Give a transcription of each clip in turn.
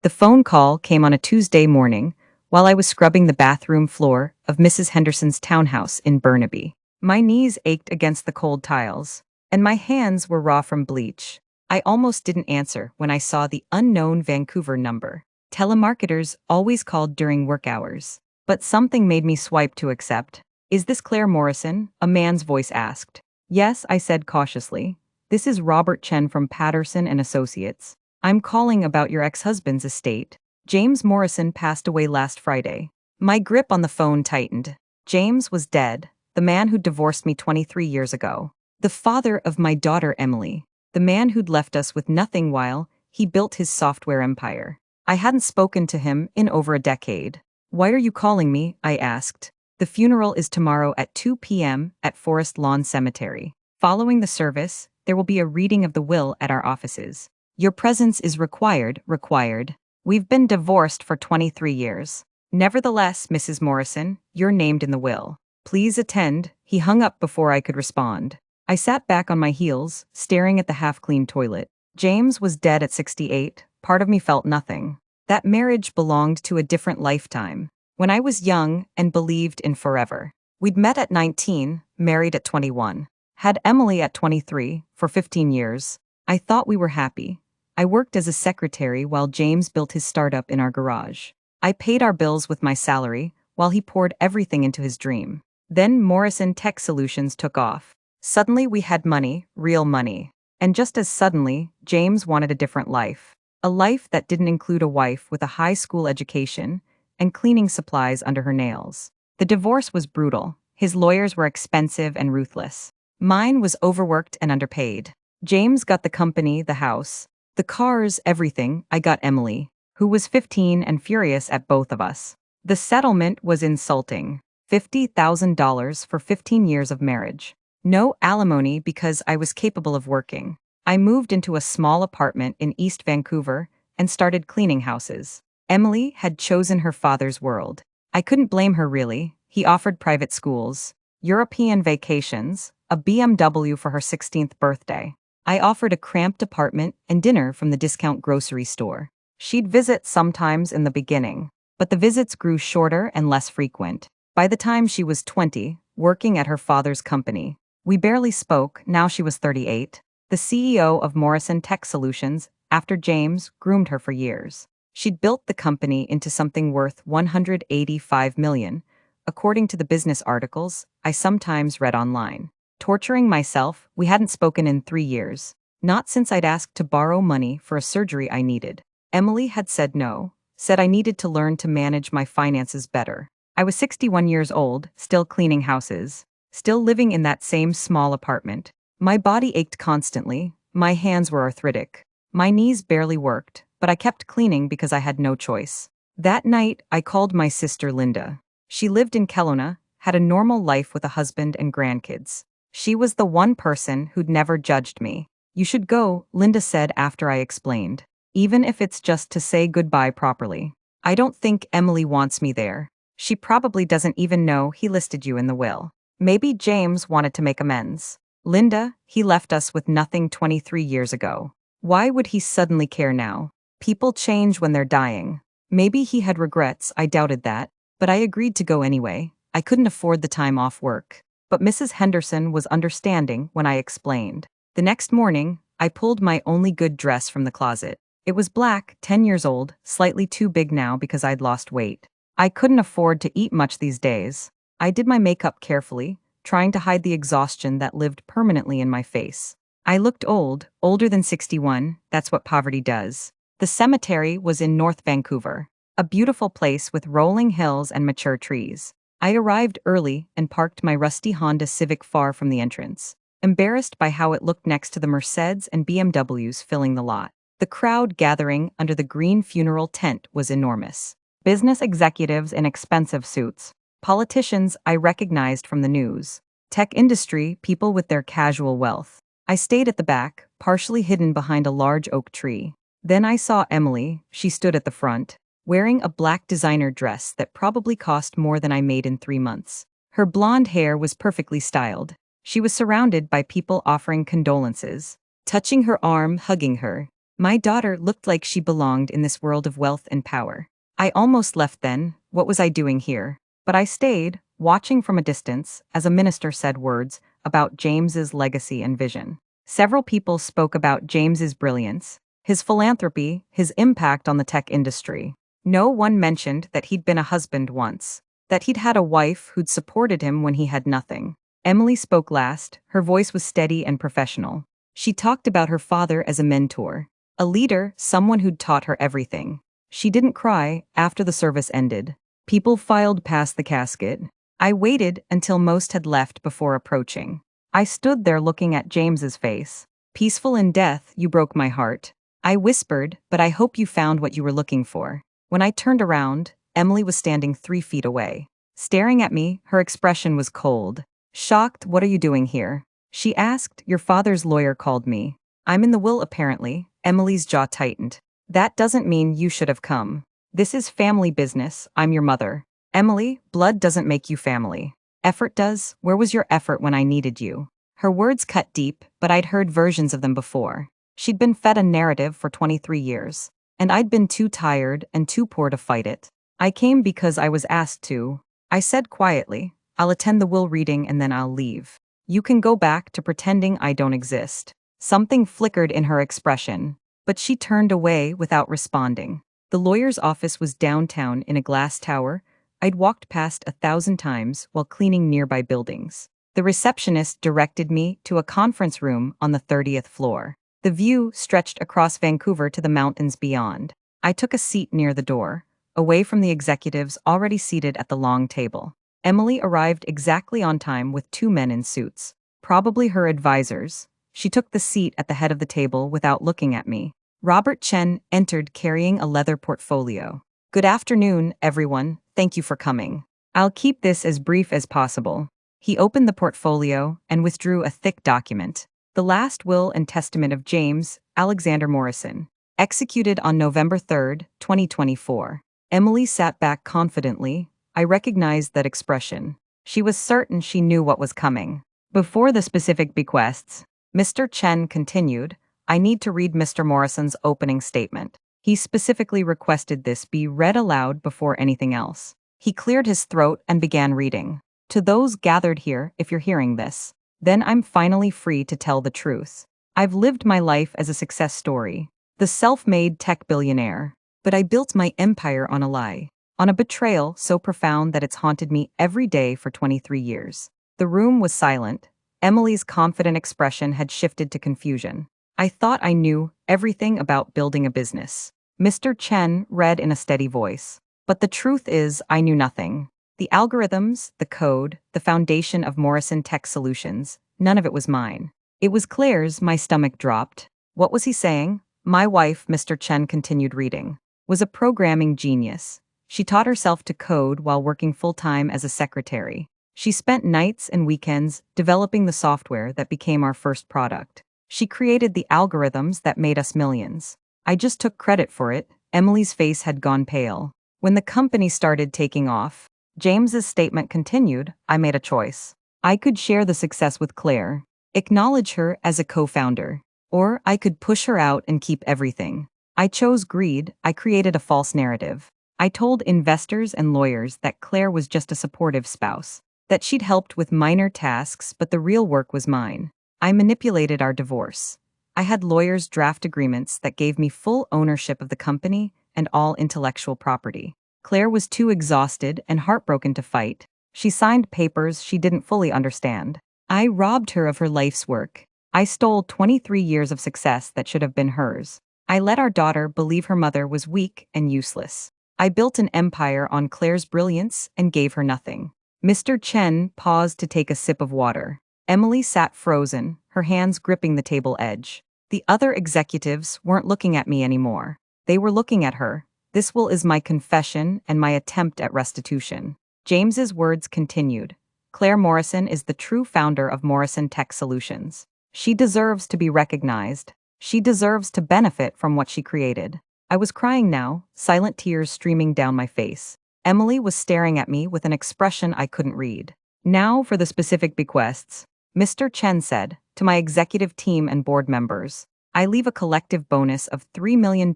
The phone call came on a Tuesday morning while I was scrubbing the bathroom floor of Mrs. Henderson's townhouse in Burnaby. My knees ached against the cold tiles, and my hands were raw from bleach. I almost didn't answer when I saw the unknown Vancouver number. Telemarketers always called during work hours, but something made me swipe to accept. "Is this Claire Morrison?" a man's voice asked. "Yes," I said cautiously. "This is Robert Chen from Patterson and Associates. I'm calling about your ex-husband's estate. James Morrison passed away last Friday." My grip on the phone tightened. James was dead, the man who'd divorced me 23 years ago. The father of my daughter Emily. The man who'd left us with nothing while he built his software empire. I hadn't spoken to him in over a decade. "Why are you calling me?" I asked. "The funeral is tomorrow at 2 p.m. at Forest Lawn Cemetery. Following the service, there will be a reading of the will at our offices. Your presence is required. We've been divorced for 23 years. Nevertheless, Mrs. Morrison, you're named in the will. Please attend." He hung up before I could respond. I sat back on my heels, staring at the half-clean toilet. James was dead at 68. Part of me felt nothing. That marriage belonged to a different lifetime, when I was young and believed in forever. We'd met at 19, married at 21. Had Emily at 23, for 15 years. I thought we were happy. I worked as a secretary while James built his startup in our garage. I paid our bills with my salary, while he poured everything into his dream. Then Morrison Tech Solutions took off. Suddenly we had money, real money. And just as suddenly, James wanted a different life. A life that didn't include a wife with a high school education and cleaning supplies under her nails. The divorce was brutal. His lawyers were expensive and ruthless. Mine was overworked and underpaid. James got the company, the house, the cars, everything. I got Emily, who was 15 and furious at both of us. The settlement was insulting. $50,000 for 15 years of marriage. No alimony because I was capable of working. I moved into a small apartment in East Vancouver and started cleaning houses. Emily had chosen her father's world. I couldn't blame her really. He offered private schools, European vacations, a BMW for her 16th birthday. I offered a cramped apartment and dinner from the discount grocery store. She'd visit sometimes in the beginning, but the visits grew shorter and less frequent. By the time she was 20, working at her father's company, we barely spoke. Now she was 38. The CEO of Morrison Tech Solutions, after James, groomed her for years. She'd built the company into something worth $185 million, according to the business articles I sometimes read online. Torturing myself, we hadn't spoken in 3 years. Not since I'd asked to borrow money for a surgery I needed. Emily had said no, said I needed to learn to manage my finances better. I was 61 years old, still cleaning houses, still living in that same small apartment. My body ached constantly, my hands were arthritic. My knees barely worked, but I kept cleaning because I had no choice. That night, I called my sister Linda. She lived in Kelowna, had a normal life with a husband and grandkids. She was the one person who'd never judged me. "You should go," Linda said after I explained. "Even if it's just to say goodbye properly. I don't think Emily wants me there. She probably doesn't even know he listed you in the will. Maybe James wanted to make amends. Linda, he left us with nothing 23 years ago. Why would he suddenly care now? People change when they're dying. Maybe he had regrets, I doubted that, but I agreed to go anyway. I couldn't afford the time off work. But Mrs. Henderson was understanding when I explained. The next morning, I pulled my only good dress from the closet. It was black, 10 years old, slightly too big now because I'd lost weight. I couldn't afford to eat much these days. I did my makeup carefully, trying to hide the exhaustion that lived permanently in my face. I looked old, older than 61, that's what poverty does. The cemetery was in North Vancouver, a beautiful place with rolling hills and mature trees. I arrived early and parked my rusty Honda Civic far from the entrance, embarrassed by how it looked next to the Mercedes and BMWs filling the lot. The crowd gathering under the green funeral tent was enormous. Business executives in expensive suits, politicians I recognized from the news, tech industry people with their casual wealth. I stayed at the back, partially hidden behind a large oak tree. Then I saw Emily. She stood at the front, wearing a black designer dress that probably cost more than I made in 3 months. Her blonde hair was perfectly styled. She was surrounded by people offering condolences, touching her arm, hugging her. My daughter looked like she belonged in this world of wealth and power. I almost left then. What was I doing here? But I stayed, watching from a distance, as a minister said words about James's legacy and vision. Several people spoke about James's brilliance, his philanthropy, his impact on the tech industry. No one mentioned that he'd been a husband once, that he'd had a wife who'd supported him when he had nothing. Emily spoke last. Her voice was steady and professional. She talked about her father as a mentor, a leader, someone who'd taught her everything. She didn't cry after the service ended. People filed past the casket. I waited until most had left before approaching. I stood there looking at James's face. Peaceful in death, you broke my heart. I whispered, but I hope you found what you were looking for. When I turned around, Emily was standing 3 feet away. Staring at me, her expression was cold. Shocked. What are you doing here? She asked. Your father's lawyer called me. I'm in the will apparently. Emily's jaw tightened. That doesn't mean you should have come. This is family business. I'm your mother. Emily, blood doesn't make you family. Effort does. Where was your effort when I needed you? Her words cut deep, but I'd heard versions of them before. She'd been fed a narrative for 23 years, and I'd been too tired and too poor to fight it. I came because I was asked to. I said quietly, I'll attend the will reading and then I'll leave. You can go back to pretending I don't exist. Something flickered in her expression, but she turned away without responding. The lawyer's office was downtown in a glass tower. I'd walked past 1,000 times while cleaning nearby buildings. The receptionist directed me to a conference room on the 30th floor. The view stretched across Vancouver to the mountains beyond. I took a seat near the door, away from the executives already seated at the long table. Emily arrived exactly on time with 2 men in suits, probably her advisors. She took the seat at the head of the table without looking at me. Robert Chen entered carrying a leather portfolio. Good afternoon, everyone. Thank you for coming. I'll keep this as brief as possible. He opened the portfolio and withdrew a thick document. The last will and testament of James Alexander Morrison, executed on November 3, 2024. Emily sat back confidently. I recognized that expression. She was certain she knew what was coming. Before the specific bequests, Mr. Chen continued, I need to read Mr. Morrison's opening statement. He specifically requested this be read aloud before anything else. He cleared his throat and began reading. To those gathered here, if you're hearing this, then I'm finally free to tell the truth. I've lived my life as a success story, the self-made tech billionaire. But I built my empire on a lie, on a betrayal so profound that it's haunted me every day for 23 years. The room was silent. Emily's confident expression had shifted to confusion. I thought I knew everything about building a business. Mr. Chen read in a steady voice. But the truth is, I knew nothing. The algorithms, the code, the foundation of Morrison Tech Solutions, none of it was mine. It was Claire's. My stomach dropped. What was he saying? My wife, Mr. Chen continued reading, was a programming genius. She taught herself to code while working full-time as a secretary. She spent nights and weekends developing the software that became our first product. She created the algorithms that made us millions. I just took credit for it. Emily's face had gone pale. When the company started taking off, James's statement continued, I made a choice. I could share the success with Claire, acknowledge her as a co-founder, or I could push her out and keep everything. I chose greed. I created a false narrative. I told investors and lawyers that Claire was just a supportive spouse, that she'd helped with minor tasks, but the real work was mine. I manipulated our divorce. I had lawyers draft agreements that gave me full ownership of the company and all intellectual property. Claire was too exhausted and heartbroken to fight. She signed papers she didn't fully understand. I robbed her of her life's work. I stole 23 years of success that should have been hers. I let our daughter believe her mother was weak and useless. I built an empire on Claire's brilliance and gave her nothing. Mr. Chen paused to take a sip of water. Emily sat frozen, her hands gripping the table edge. The other executives weren't looking at me anymore. They were looking at her. This will is my confession and my attempt at restitution. James's words continued. Claire Morrison is the true founder of Morrison Tech Solutions. She deserves to be recognized. She deserves to benefit from what she created. I was crying now, silent tears streaming down my face. Emily was staring at me with an expression I couldn't read. Now for the specific bequests. Mr. Chen said, to my executive team and board members, I leave a collective bonus of $3 million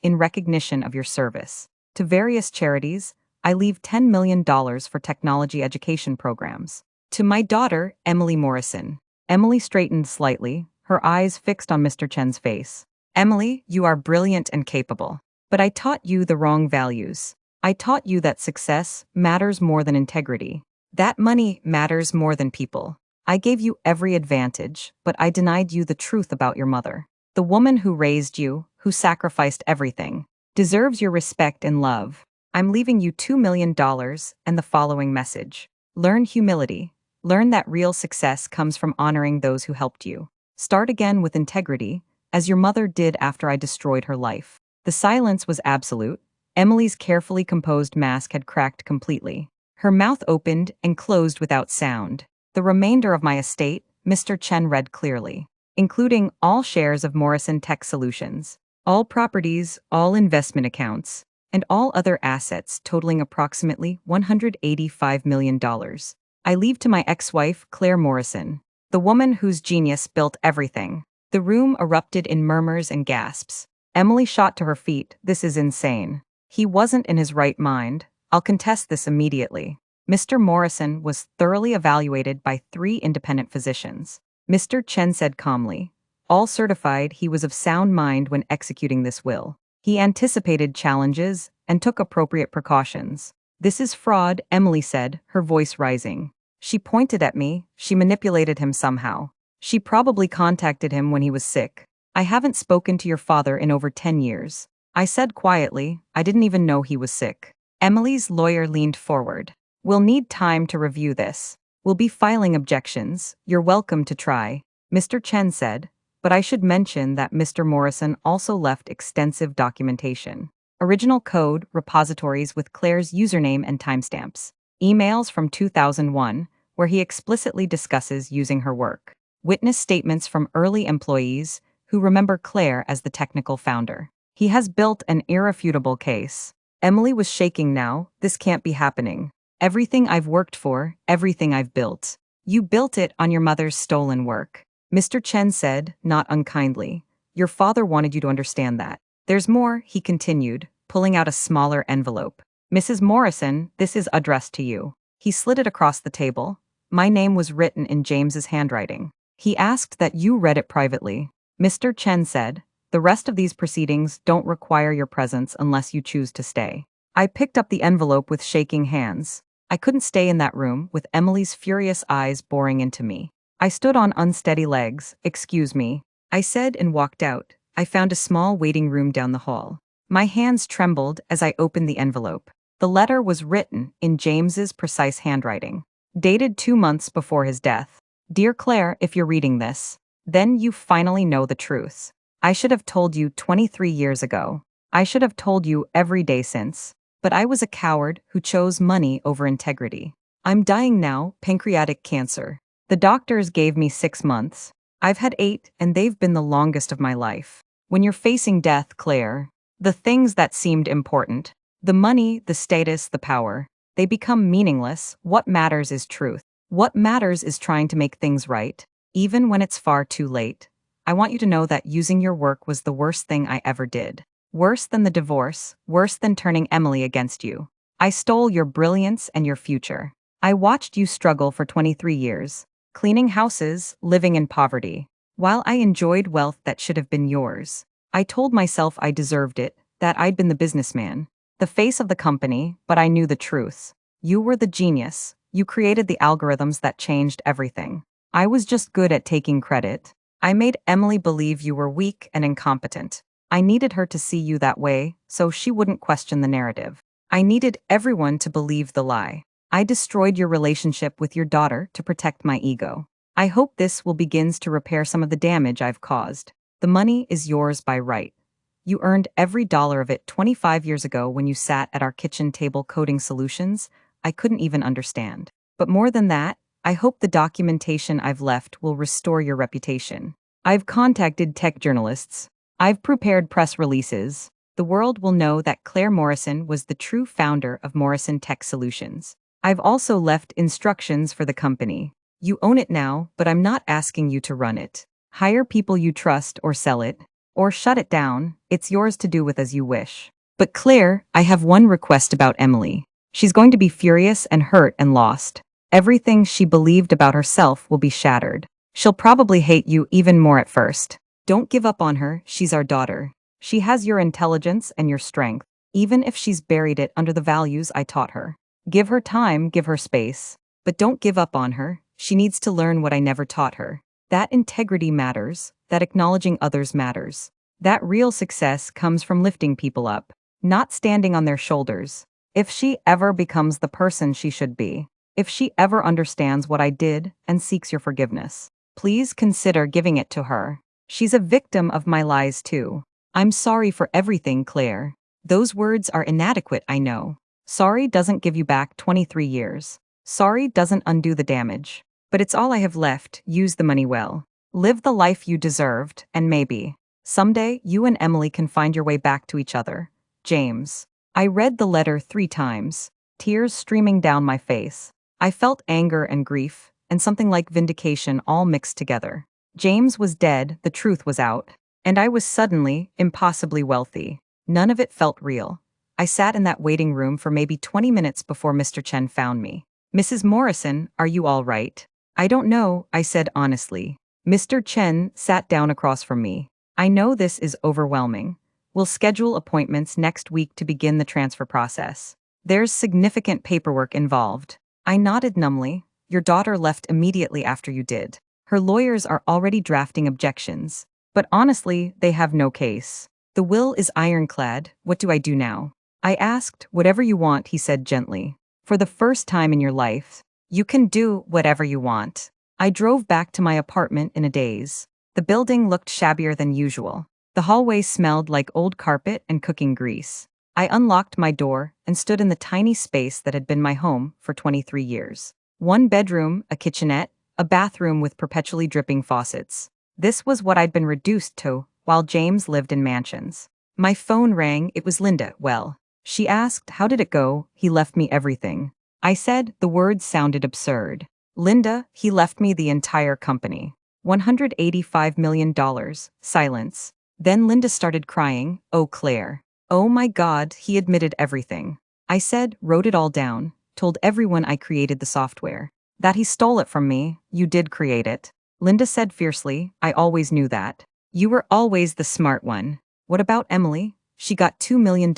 in recognition of your service. To various charities, I leave $10 million for technology education programs. To my daughter, Emily Morrison. Emily straightened slightly, her eyes fixed on Mr. Chen's face. Emily, you are brilliant and capable. But I taught you the wrong values. I taught you that success matters more than integrity. That money matters more than people. I gave you every advantage, but I denied you the truth about your mother. The woman who raised you, who sacrificed everything, deserves your respect and love. I'm leaving you $2 million and the following message. Learn humility. Learn that real success comes from honoring those who helped you. Start again with integrity, as your mother did after I destroyed her life. The silence was absolute. Emily's carefully composed mask had cracked completely. Her mouth opened and closed without sound. The remainder of my estate, Mr. Chen read clearly, including all shares of Morrison Tech Solutions, all properties, all investment accounts, and all other assets totaling approximately $185 million. I leave to my ex-wife, Claire Morrison, the woman whose genius built everything. The room erupted in murmurs and gasps. Emily shot to her feet. This is insane. He wasn't in his right mind. I'll contest this immediately. Mr. Morrison was thoroughly evaluated by 3 independent physicians. Mr. Chen said calmly, all certified he was of sound mind when executing this will. He anticipated challenges and took appropriate precautions. This is fraud, Emily said, her voice rising. She pointed at me. She manipulated him somehow. She probably contacted him when he was sick. I haven't spoken to your father in over 10 years. I said quietly, I didn't even know he was sick. Emily's lawyer leaned forward. We'll need time to review this. We'll be filing objections. You're welcome to try, Mr. Chen said, but I should mention that Mr. Morrison also left extensive documentation. Original code, repositories with Claire's username and timestamps. Emails from 2001, where he explicitly discusses using her work. Witness statements from early employees who remember Claire as the technical founder. He has built an irrefutable case. Emily was shaking now. This can't be happening. Everything I've worked for, everything I've built. You built it on your mother's stolen work. Mr. Chen said, not unkindly. Your father wanted you to understand that. There's more, he continued, pulling out a smaller envelope. Mrs. Morrison, this is addressed to you. He slid it across the table. My name was written in James's handwriting. He asked that you read it privately. Mr. Chen said, the rest of these proceedings don't require your presence unless you choose to stay. I picked up the envelope with shaking hands. I couldn't stay in that room with Emily's furious eyes boring into me. I stood on unsteady legs. Excuse me, I said and walked out. I found a small waiting room down the hall. My hands trembled as I opened the envelope. The letter was written in James's precise handwriting, dated 2 months before his death. Dear Claire, if you're reading this, then you finally know the truth. I should have told you 23 years ago. I should have told you every day since. But I was a coward who chose money over integrity. I'm dying now, pancreatic cancer. The doctors gave me 6 months. I've had 8, and they've been the longest of my life. When you're facing death, Claire, the things that seemed important, the money, the status, the power, they become meaningless. What matters is truth. What matters is trying to make things right, even when it's far too late. I want you to know that using your work was the worst thing I ever did. Worse than the divorce, worse than turning Emily against you. I stole your brilliance and your future. I watched you struggle for 23 years, cleaning houses, living in poverty, while I enjoyed wealth that should have been yours. I told myself I deserved it, that I'd been the businessman, the face of the company, but I knew the truth. You were the genius. You created the algorithms that changed everything. I was just good at taking credit. I made Emily believe you were weak and incompetent. I needed her to see you that way, so she wouldn't question the narrative. I needed everyone to believe the lie. I destroyed your relationship with your daughter to protect my ego. I hope this will begin to repair some of the damage I've caused. The money is yours by right. You earned every dollar of it 25 years ago when you sat at our kitchen table coding solutions I couldn't even understand. But more than that, I hope the documentation I've left will restore your reputation. I've contacted tech journalists. I've prepared press releases. The world will know that Claire Morrison was the true founder of Morrison Tech Solutions. I've also left instructions for the company. You own it now, but I'm not asking you to run it. Hire people you trust or sell it. Or shut it down, it's yours to do with as you wish. But Claire, I have one request about Emily. She's going to be furious and hurt and lost. Everything she believed about herself will be shattered. She'll probably hate you even more at first. Don't give up on her, she's our daughter. She has your intelligence and your strength, even if she's buried it under the values I taught her. Give her time, give her space. But don't give up on her, she needs to learn what I never taught her. That integrity matters, that acknowledging others matters. That real success comes from lifting people up, not standing on their shoulders. If she ever becomes the person she should be, if she ever understands what I did and seeks your forgiveness, please consider giving it to her. She's a victim of my lies too. I'm sorry for everything, Claire. Those words are inadequate, I know. Sorry doesn't give you back 23 years. Sorry doesn't undo the damage. But it's all I have left, use the money well. Live the life you deserved, and maybe someday you and Emily can find your way back to each other. James. I read the letter 3 times, tears streaming down my face. I felt anger and grief, and something like vindication all mixed together. James was dead, the truth was out, and I was suddenly, impossibly wealthy. None of it felt real. I sat in that waiting room for maybe 20 minutes before Mr. Chen found me. Mrs. Morrison, are you all right? I don't know, I said honestly. Mr. Chen sat down across from me. I know this is overwhelming. We'll schedule appointments next week to begin the transfer process. There's significant paperwork involved. I nodded numbly. Your daughter left immediately after you did. Her lawyers are already drafting objections. But honestly, they have no case. The will is ironclad. What do I do now? I asked. Whatever you want, he said gently. For the first time in your life, you can do whatever you want. I drove back to my apartment in a daze. The building looked shabbier than usual. The hallway smelled like old carpet and cooking grease. I unlocked my door and stood in the tiny space that had been my home for 23 years. 1 bedroom, a kitchenette, a bathroom with perpetually dripping faucets. This was what I'd been reduced to while James lived in mansions. My phone rang, it was Linda. Well, she asked, how did it go? He left me everything. I said, the words sounded absurd. Linda, he left me the entire company. $185 million. Silence. Then Linda started crying. Oh, Claire. Oh my God, he admitted everything. I said, wrote it all down, told everyone I created the software. That he stole it from me, you did create it. Linda said fiercely, I always knew that. You were always the smart one. What about Emily? She got $2 million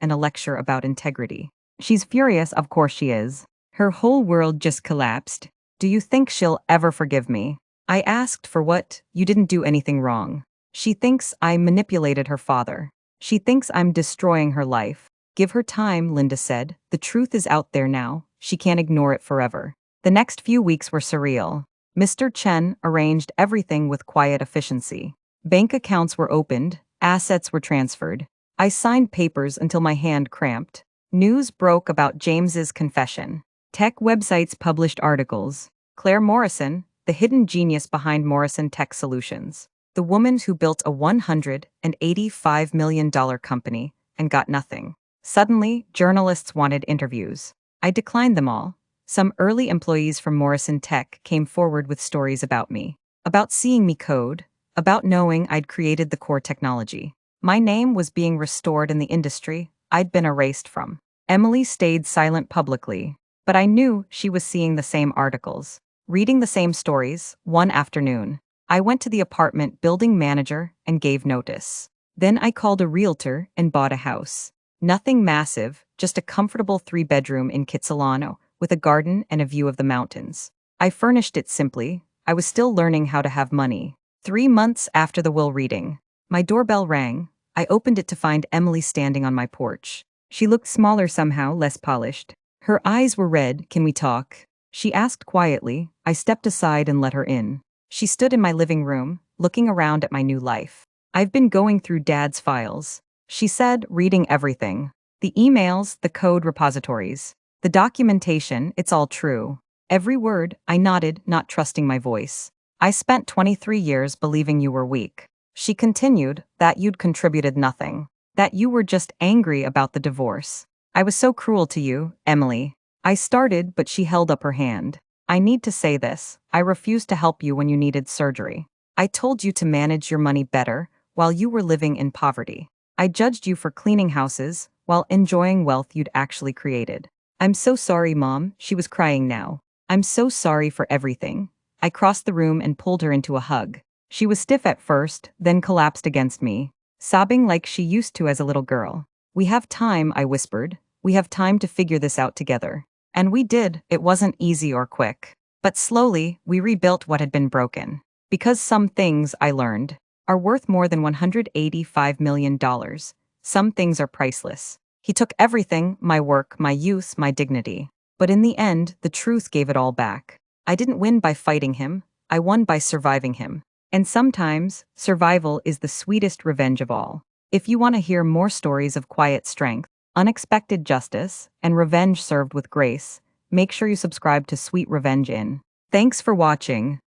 and a lecture about integrity. She's furious, of course she is. Her whole world just collapsed. Do you think she'll ever forgive me? I asked for what? You didn't do anything wrong. She thinks I manipulated her father. She thinks I'm destroying her life. Give her time, Linda said. The truth is out there now. She can't ignore it forever. The next few weeks were surreal. Mr. Chen arranged everything with quiet efficiency. Bank accounts were opened, assets were transferred. I signed papers until my hand cramped. News broke about James's confession. Tech websites published articles. Claire Morrison, the hidden genius behind Morrison Tech Solutions. The woman who built a $185 million company and got nothing. Suddenly, journalists wanted interviews. I declined them all. Some early employees from Morrison Tech came forward with stories about me. About seeing me code. About knowing I'd created the core technology. My name was being restored in the industry I'd been erased from. Emily stayed silent publicly, but I knew she was seeing the same articles, reading the same stories. One afternoon, I went to the apartment building manager and gave notice. Then I called a realtor and bought a house. Nothing massive, just a comfortable 3-bedroom in Kitsilano, with a garden and a view of the mountains. I furnished it simply. I was still learning how to have money. 3 months after the will reading, my doorbell rang. I opened it to find Emily standing on my porch. She looked smaller somehow, less polished. Her eyes were red. Can we talk? She asked quietly. I stepped aside and let her in. She stood in my living room, looking around at my new life. I've been going through Dad's files, she said, reading everything. The emails, the code repositories, the documentation, it's all true. Every word. I nodded, not trusting my voice. I spent 23 years believing you were weak. She continued, that you'd contributed nothing. That you were just angry about the divorce. I was so cruel to you, Emily. I started, but she held up her hand. I need to say this. I refused to help you when you needed surgery. I told you to manage your money better while you were living in poverty. I judged you for cleaning houses while enjoying wealth you'd actually created. I'm so sorry, Mom. She was crying now. I'm so sorry for everything. I crossed the room and pulled her into a hug. She was stiff at first, then collapsed against me, sobbing like she used to as a little girl. We have time, I whispered. We have time to figure this out together. And we did. It wasn't easy or quick. But slowly, we rebuilt what had been broken. Because some things, I learned, are worth more than $185 million. Some things are priceless. He took everything, my work, my youth, my dignity. But in the end, the truth gave it all back. I didn't win by fighting him. I won by surviving him. And sometimes, survival is the sweetest revenge of all. If you want to hear more stories of quiet strength, unexpected justice, and revenge served with grace, make sure you subscribe to Sweet Revenge In. Thanks for watching.